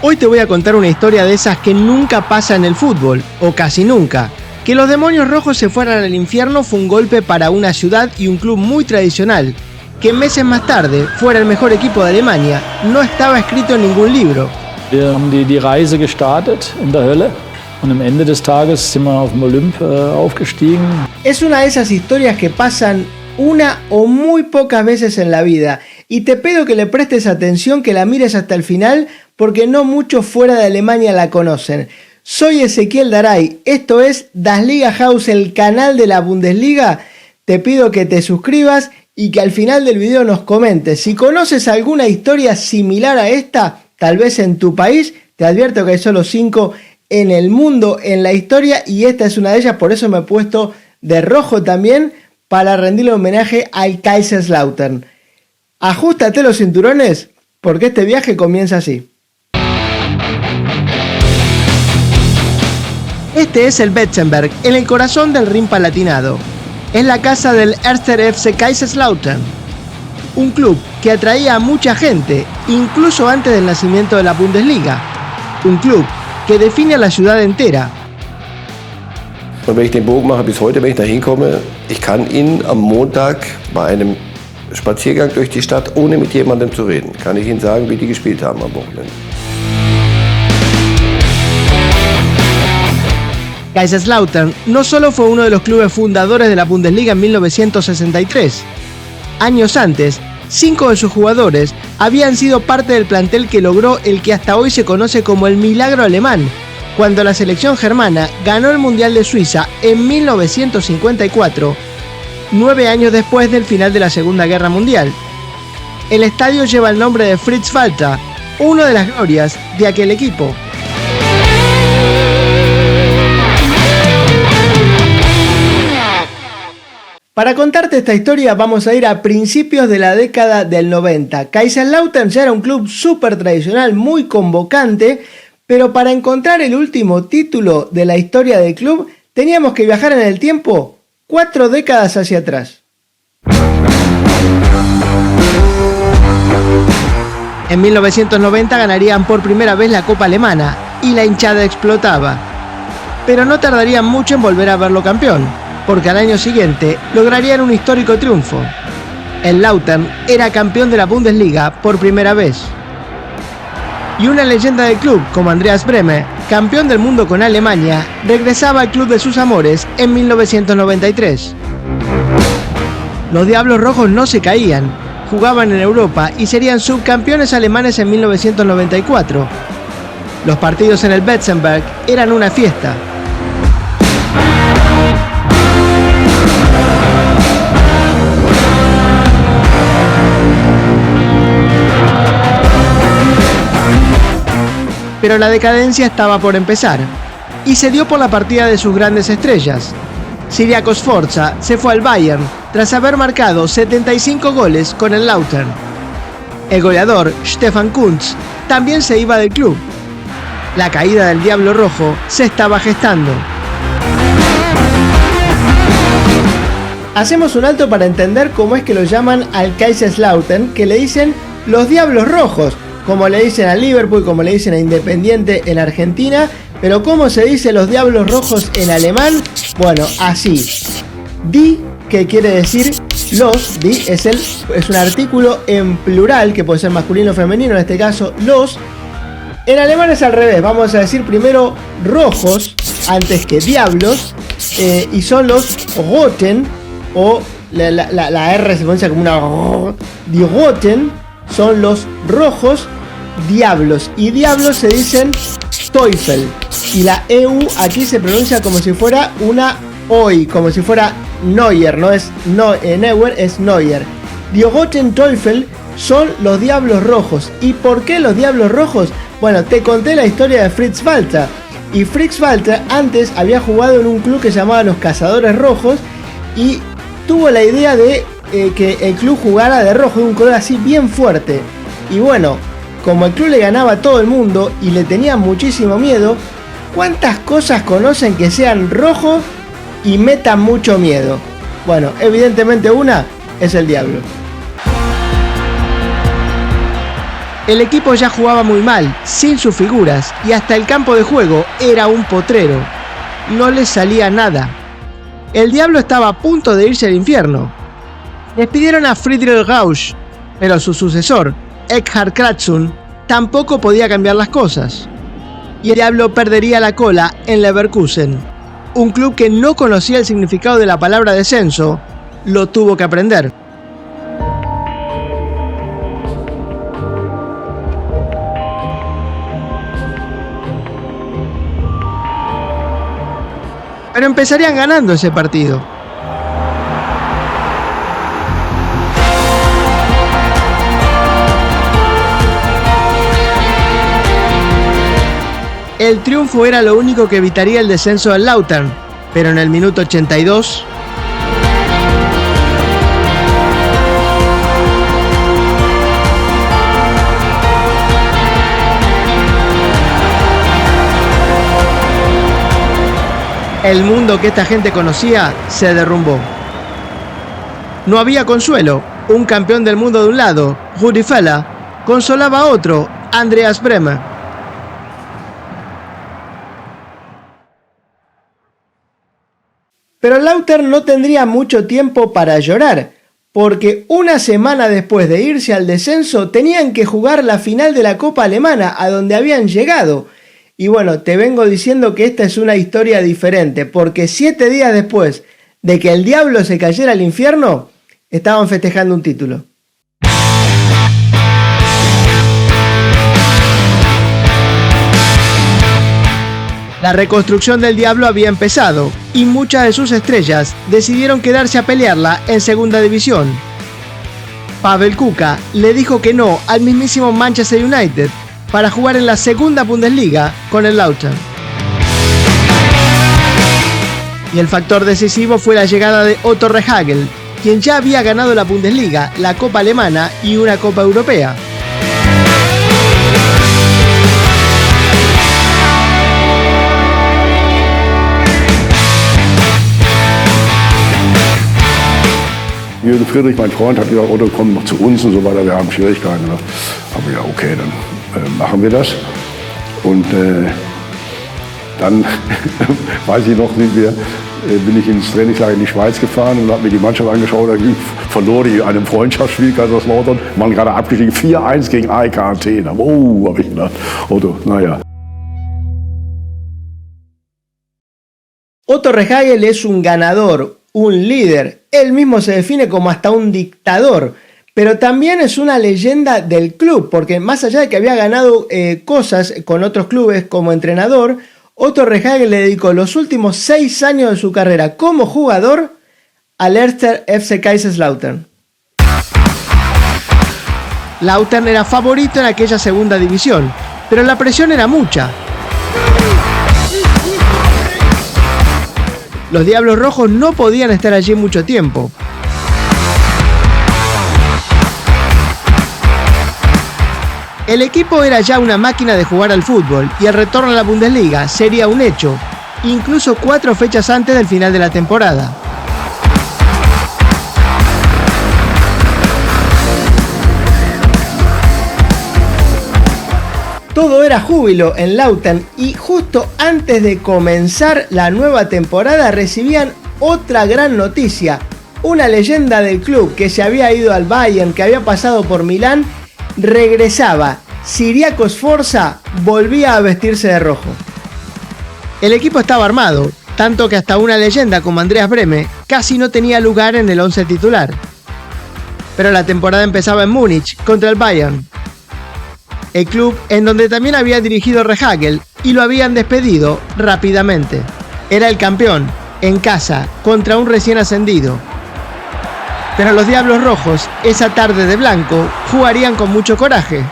Hoy te voy a contar una historia de esas que nunca pasa en el fútbol, o casi nunca. Que los demonios rojos se fueran al infierno fue un golpe para una ciudad y un club muy tradicional. Que meses más tarde fuera el mejor equipo de Alemania no estaba escrito en ningún libro. Wir haben die Reise gestartet in der Hölle und am Ende des Tages sind wir auf dem Olymp aufgestiegen. Es una de esas historias que pasan una o muy pocas veces en la vida y te pido que le prestes atención, que la mires hasta el final porque no muchos fuera de Alemania la conocen. Soy Ezequiel Daray, esto es Das Liga House, el canal de la Bundesliga. Te pido que te suscribas y que al final del video nos comentes si conoces alguna historia similar a esta, tal vez en tu país. Te advierto que hay solo 5 en el mundo en la historia y esta es una de ellas, por eso me he puesto de rojo también para rendirle homenaje al Kaiserslautern. Ajústate los cinturones porque este viaje comienza así. Este es el Betzenberg, en el corazón del Rin Palatinado. Es la casa del 1. FC Kaiserslautern, un club que atraía a mucha gente, incluso antes del nacimiento de la Bundesliga. Un club que define a la ciudad entera. Und wenn ich den Bogen mache bis heute, wenn ich da hinkomme, ich kann Ihnen am Montag bei einem Spaziergang durch die Stadt, ohne mit jemandem zu reden, kann ich Ihnen sagen, wie die gespielt haben am Wochenende. Kaiserslautern no solo fue uno de los clubes fundadores de la Bundesliga en 1963. Años antes, 5 de sus jugadores habían sido parte del plantel que logró el que hasta hoy se conoce como el milagro alemán, cuando la selección germana ganó el Mundial de Suiza en 1954, 9 años después del final de la Segunda Guerra Mundial. El estadio lleva el nombre de Fritz Walter, una de las glorias de aquel equipo. Para contarte esta historia vamos a ir a principios de la década del 90. Kaiserslautern ya era un club súper tradicional, muy convocante, pero para encontrar el último título de la historia del club teníamos que viajar en el tiempo 4 décadas hacia atrás. En 1990 ganarían por primera vez la Copa Alemana y la hinchada explotaba. Pero no tardarían mucho en volver a verlo campeón, porque al año siguiente lograrían un histórico triunfo. El Lautern era campeón de la Bundesliga por primera vez. Y una leyenda del club como Andreas Brehme, campeón del mundo con Alemania, regresaba al club de sus amores en 1993. Los Diablos Rojos no se caían, jugaban en Europa y serían subcampeones alemanes en 1994. Los partidos en el Betzenberg eran una fiesta. Pero la decadencia estaba por empezar, y se dio por la partida de sus grandes estrellas. Cyriakos Sforza se fue al Bayern tras haber marcado 75 goles con el Lautern. El goleador Stefan Kuntz también se iba del club. La caída del Diablo Rojo se estaba gestando. Hacemos un alto para entender cómo es que lo llaman al Kaiserslautern, que le dicen los Diablos Rojos, como le dicen a Liverpool, como le dicen a Independiente en Argentina, pero ¿cómo se dice los Diablos Rojos en alemán? Bueno, así. Die, que quiere decir los, die es un artículo en plural, que puede ser masculino o femenino, en este caso los. En alemán es al revés, vamos a decir primero rojos, antes que diablos, y son los Roten, o la R se pronuncia como una Die Roten, son los rojos, diablos, y diablos se dicen Teufel, y la EU aquí se pronuncia como si fuera una OI, como si fuera Neuer, no es Neuer, es Neuer. Die Roten Teufel son los Diablos Rojos. ¿Y por qué los Diablos Rojos? Bueno, te conté la historia de Fritz Walter, y Fritz Walter antes había jugado en un club que se llamaba los Cazadores Rojos, y tuvo la idea de que el club jugara de rojo, de un color así bien fuerte. Y bueno, como el club le ganaba a todo el mundo y le tenían muchísimo miedo, ¿cuántas cosas conocen que sean rojos y metan mucho miedo? Bueno, evidentemente una es el diablo. El equipo ya jugaba muy mal, sin sus figuras, y hasta el campo de juego era un potrero. No les salía nada. El diablo estaba a punto de irse al infierno. Despidieron a Friedrich Rausch, pero su sucesor, Eckhard Kratzun, tampoco podía cambiar las cosas. Y el diablo perdería la cola en Leverkusen. Un club que no conocía el significado de la palabra descenso, lo tuvo que aprender. Pero empezarían ganando ese partido. El triunfo era lo único que evitaría el descenso del Lautern, pero en el minuto 82... el mundo que esta gente conocía se derrumbó. No había consuelo. Un campeón del mundo de un lado, Rudi Völler, consolaba a otro, Andreas Brehme. Pero Lautern no tendría mucho tiempo para llorar, porque una semana después de irse al descenso tenían que jugar la final de la Copa Alemana, a donde habían llegado. Y bueno, te vengo diciendo que esta es una historia diferente, porque 7 días después de que el diablo se cayera al infierno, estaban festejando un título. La reconstrucción del diablo había empezado, y muchas de sus estrellas decidieron quedarse a pelearla en segunda división. Pavel Kuka le dijo que no al mismísimo Manchester United para jugar en la segunda Bundesliga con el Lautern. Y el factor decisivo fue la llegada de Otto Rehhagel, quien ya había ganado la Bundesliga, la Copa Alemana y una Copa Europea. Jürgen Friedrich, mein Freund, hat gesagt, Otto, komm noch zu uns und so weiter, wir haben Schwierigkeiten. Aber ja, okay, dann machen wir das. Und dann, weiß ich noch, bin ich ins Trainingslager in die Schweiz gefahren und habe mir die Mannschaft angeschaut. Da verlor die einem Freundschaftsspiel Kaiserslautern, waren gerade abgestiegen, 4-1 gegen AEK Athen. Oh, habe ich gedacht, Otto, naja. Otto Rehhagel es un ganador, un líder. Él mismo se define como hasta un dictador, pero también es una leyenda del club, porque más allá de que había ganado cosas con otros clubes como entrenador, Otto Rehhagel le dedicó los últimos 6 años de su carrera como jugador al 1. FC Kaiserslautern. Lautern era favorito en aquella segunda división, pero la presión era mucha. Los Diablos Rojos no podían estar allí mucho tiempo. El equipo era ya una máquina de jugar al fútbol y el retorno a la Bundesliga sería un hecho, incluso 4 fechas antes del final de la temporada. Todo era júbilo en Lautern y justo antes de comenzar la nueva temporada recibían otra gran noticia. Una leyenda del club que se había ido al Bayern, que había pasado por Milán, regresaba. Ciriaco Sforza volvía a vestirse de rojo. El equipo estaba armado, tanto que hasta una leyenda como Andreas Brehme casi no tenía lugar en el 11 titular. Pero la temporada empezaba en Múnich contra el Bayern. El club en donde también había dirigido Rehhagel y lo habían despedido rápidamente. Era el campeón, en casa, contra un recién ascendido. Pero los Diablos Rojos, esa tarde de blanco, jugarían con mucho coraje.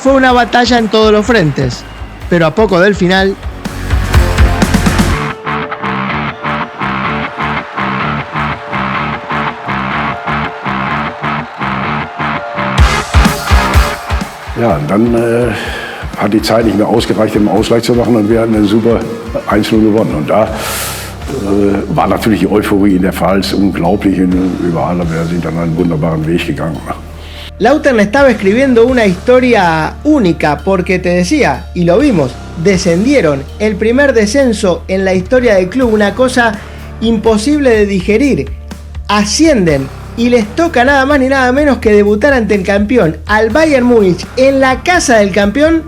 Fue una batalla en todos los frentes, pero a poco del final... Ja, und dann hat die Zeit nicht mehr ausgereicht, den Ausgleich zu machen und wir hatten einen super 1-0 gewonnen. Und da war natürlich die Euphorie in der Pfalz unglaublich überall, aber wir sind dann einen wunderbaren Weg gegangen. Lautern estaba escribiendo una historia única porque te decía, y lo vimos, descendieron, el primer descenso en la historia del club, una cosa imposible de digerir. Ascienden y les toca nada más ni nada menos que debutar ante el campeón, al Bayern Múnich, en la casa del campeón,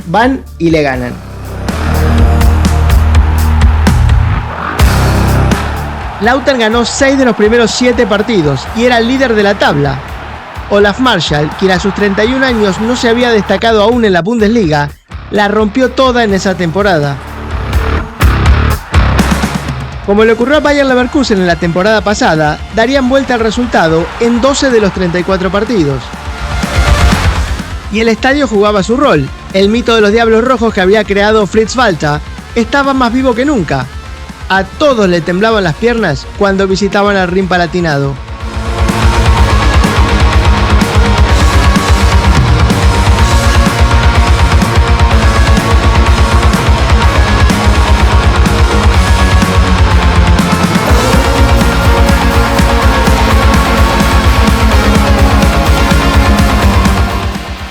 van y le ganan. Lautern ganó 6 de los primeros 7 partidos y era el líder de la tabla. Olaf Marschall, quien a sus 31 años no se había destacado aún en la Bundesliga, la rompió toda en esa temporada. Como le ocurrió a Bayer Leverkusen en la temporada pasada, darían vuelta al resultado en 12 de los 34 partidos. Y el estadio jugaba su rol. El mito de los Diablos Rojos que había creado Fritz Walter estaba más vivo que nunca. A todos le temblaban las piernas cuando visitaban al Rin Palatinado.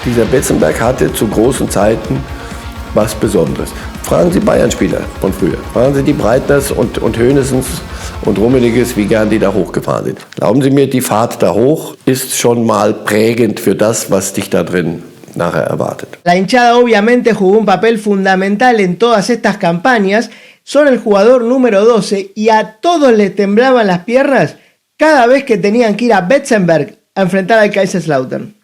Dieser Betzenberg hatte zu großen Zeiten was Besonderes. Fragen Sie Bayern-Spieler von früher. Fragen Sie die Breitners und Hoeneßens und Rummeliges, wie gern die da hochgefahren sind. Glauben Sie mir, die Fahrt da hoch ist schon mal prägend für das, was dich da drin nachher erwartet. La hinchada obviamente jugó un papel fundamental en todas estas campañas. Son el jugador número 12 y a todos les temblaban las piernas cada vez que tenían que ir a Betzenberg a enfrentar al Kaiserslautern.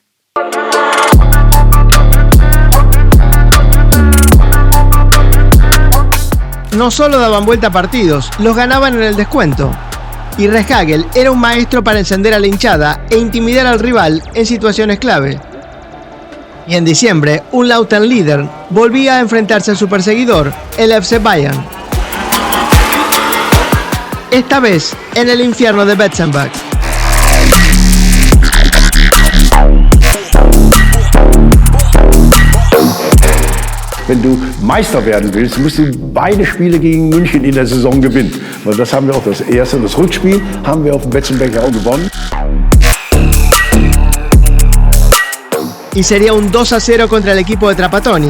No solo daban vuelta a partidos, los ganaban en el descuento. Y Rehhagel era un maestro para encender a la hinchada e intimidar al rival en situaciones clave. Y en diciembre, un Lautern líder volvía a enfrentarse a su perseguidor, el FC Bayern. Esta vez en el infierno de Betzenberg. Wenn du Meister werden willst, musst du beide Spiele gegen München in der Saison gewinnen. Weil das haben wir auch, das erste, das Rückspiel haben wir auf dem Betzenberg ja auch gewonnen. Y sería un 2-0 contra el equipo de Trapattoni.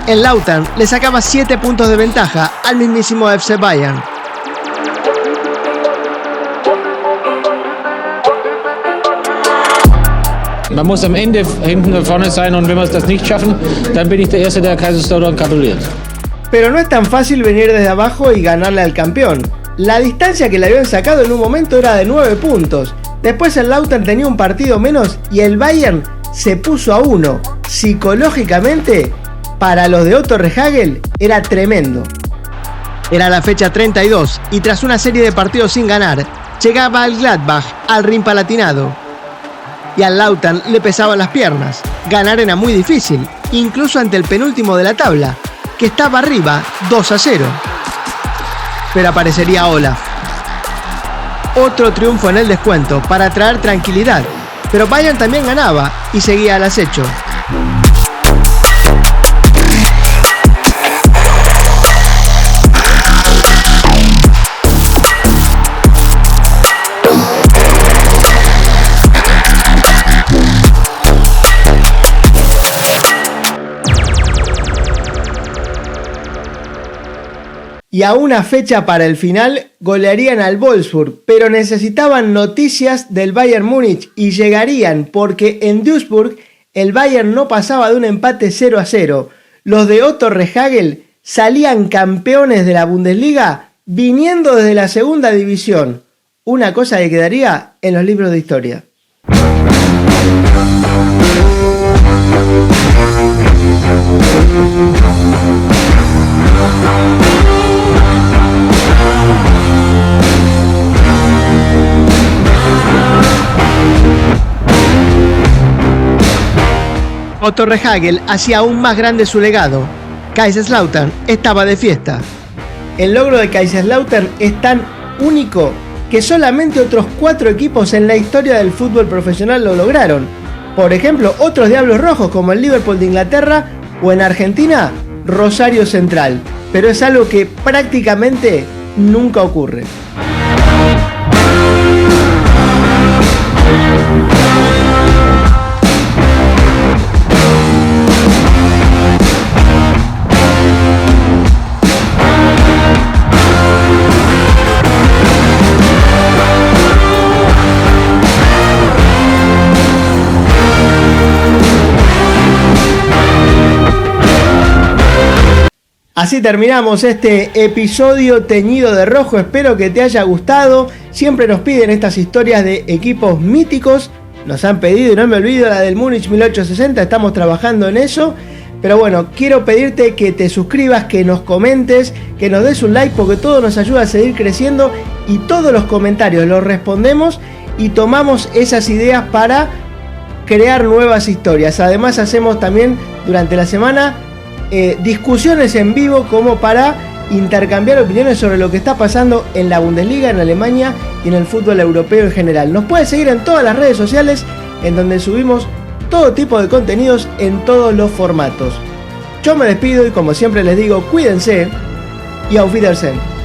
El Lautern le sacaba 7 puntos de ventaja al mismísimo FC Bayern. Man muss am Ende hinten vorne sein und wenn wir das nicht schaffen, dann bin ich der Erste, der Kaiserslautern gratuliert. Pero no es tan fácil venir desde abajo y ganarle al campeón. La distancia que le habían sacado en un momento era de 9 puntos. Después el Lautern tenía un partido menos y el Bayern se puso a 1. Psicológicamente, para los de Otto Rehhagel era tremendo. Era la fecha 32 y tras una serie de partidos sin ganar, llegaba el Gladbach al Rin Palatinado. Y al Lautern le pesaban las piernas. Ganar era muy difícil, incluso ante el penúltimo de la tabla, que estaba arriba 2-0. Pero aparecería Olaf. Otro triunfo en el descuento para traer tranquilidad, pero Bayern también ganaba y seguía al acecho. Y a una fecha para el final golearían al Wolfsburg, pero necesitaban noticias del Bayern Múnich y llegarían porque en Duisburg el Bayern no pasaba de un empate 0-0. Los de Otto Rehhagel salían campeones de la Bundesliga viniendo desde la segunda división. Una cosa que quedaría en los libros de historia. Otto Rehhagel hacía aún más grande su legado. Kaiserslautern estaba de fiesta. El logro de Kaiserslautern es tan único que solamente otros 4 equipos en la historia del fútbol profesional lo lograron. Por ejemplo, otros Diablos Rojos como el Liverpool de Inglaterra o en Argentina, Rosario Central. Pero es algo que prácticamente nunca ocurre. Así terminamos este episodio teñido de rojo. Espero que te haya gustado. Siempre nos piden estas historias de equipos míticos. Nos han pedido, y no me olvido, la del Múnich 1860. Estamos trabajando en eso. Pero bueno, quiero pedirte que te suscribas, que nos comentes, que nos des un like, porque todo nos ayuda a seguir creciendo. Y todos los comentarios los respondemos y tomamos esas ideas para crear nuevas historias. Además hacemos también durante la semana discusiones en vivo como para intercambiar opiniones sobre lo que está pasando en la Bundesliga, en Alemania y en el fútbol europeo en general. Nos puedes seguir en todas las redes sociales, en donde subimos todo tipo de contenidos en todos los formatos. Yo me despido y como siempre les digo, cuídense y auf Wiedersehen.